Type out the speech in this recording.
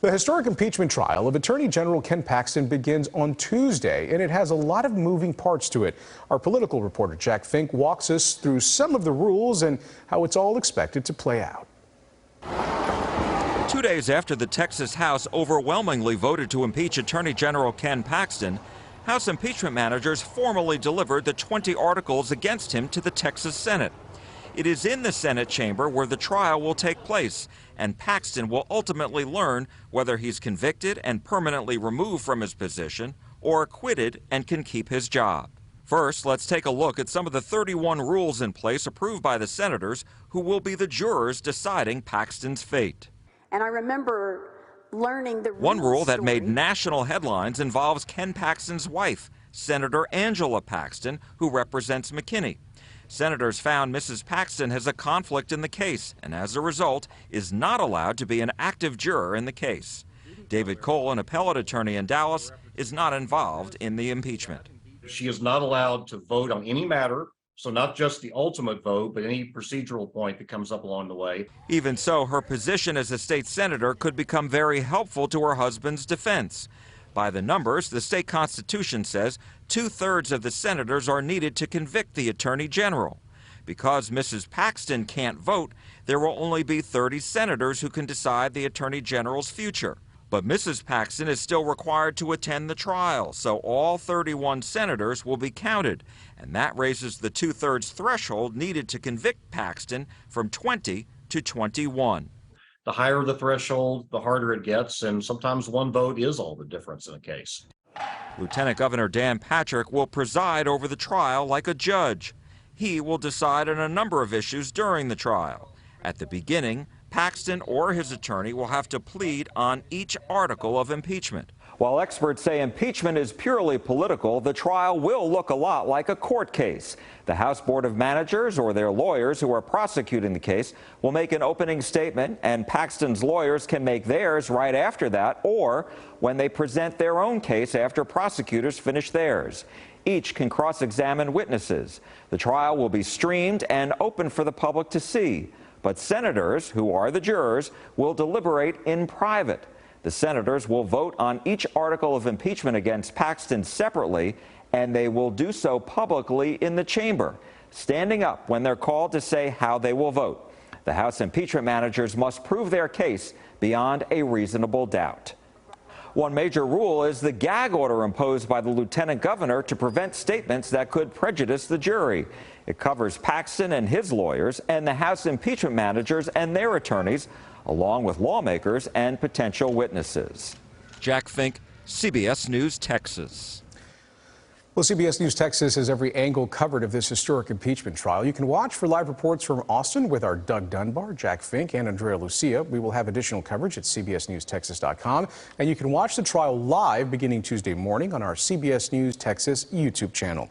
The historic impeachment trial of Attorney General Ken Paxton begins on Tuesday, and it has a lot of moving parts to it. Our political reporter Jack Fink walks us through some of the rules and how it's all expected to play out. 2 days after the Texas House overwhelmingly voted to impeach Attorney General Ken Paxton, House impeachment managers formally delivered the 20 articles against him to the Texas Senate. It is in the Senate chamber where the trial will take place, and Paxton will ultimately learn whether he's convicted and permanently removed from his position or acquitted and can keep his job. First, let's take a look at some of the 31 rules in place approved by the senators who will be the jurors deciding Paxton's fate. And I remember learning the One rule that story. made national headlines involves Ken Paxton's wife, Senator Angela Paxton, who represents McKinney. Senators found Mrs. Paxton has a conflict in the case and as a result is not allowed to be an active juror in the case. David Cole, an appellate attorney in Dallas, is not involved in the impeachment. She is not allowed to vote on any matter, so not just the ultimate vote, but any procedural point that comes up along the way. Even so, her position as a state senator could become very helpful to her husband's defense. By the numbers, the state constitution says 2/3 of the senators are needed to convict the attorney general. Because Mrs. Paxton can't vote, there will only be 30 senators who can decide the attorney general's future. But Mrs. Paxton is still required to attend the trial, so all 31 senators will be counted, and that raises the 2/3 threshold needed to convict Paxton from 20 to 21. The higher the threshold, the harder it gets, and sometimes one vote is all the difference in a case. Lieutenant Governor Dan Patrick will preside over the trial like a judge. He will decide on a number of issues during the trial. At the beginning, Paxton or his attorney will have to plead on each article of impeachment. While experts say impeachment is purely political, the trial will look a lot like a court case. The House Board of Managers or their lawyers who are prosecuting the case will make an opening statement, and Paxton's lawyers can make theirs right after that or when they present their own case after prosecutors finish theirs. Each can cross-examine witnesses. The trial will be streamed and open for the public to see, but senators, who are the jurors, will deliberate in private. The senators will vote on each article of impeachment against Paxton separately, and they will do so publicly in the chamber, standing up when they're called to say how they will vote. The House impeachment managers must prove their case beyond a reasonable doubt. One major rule is the gag order imposed by the lieutenant governor to prevent statements that could prejudice the jury. It covers Paxton and his lawyers and the House impeachment managers and their attorneys, along with lawmakers and potential witnesses. Jack Fink, CBS News, Texas. Well, CBS News Texas has every angle covered of this historic impeachment trial. You can watch for live reports from Austin with our Doug Dunbar, Jack Fink, and Andrea Lucia. We will have additional coverage at cbsnewstexas.com, and you can watch the trial live beginning Tuesday morning on our CBS News Texas YouTube channel.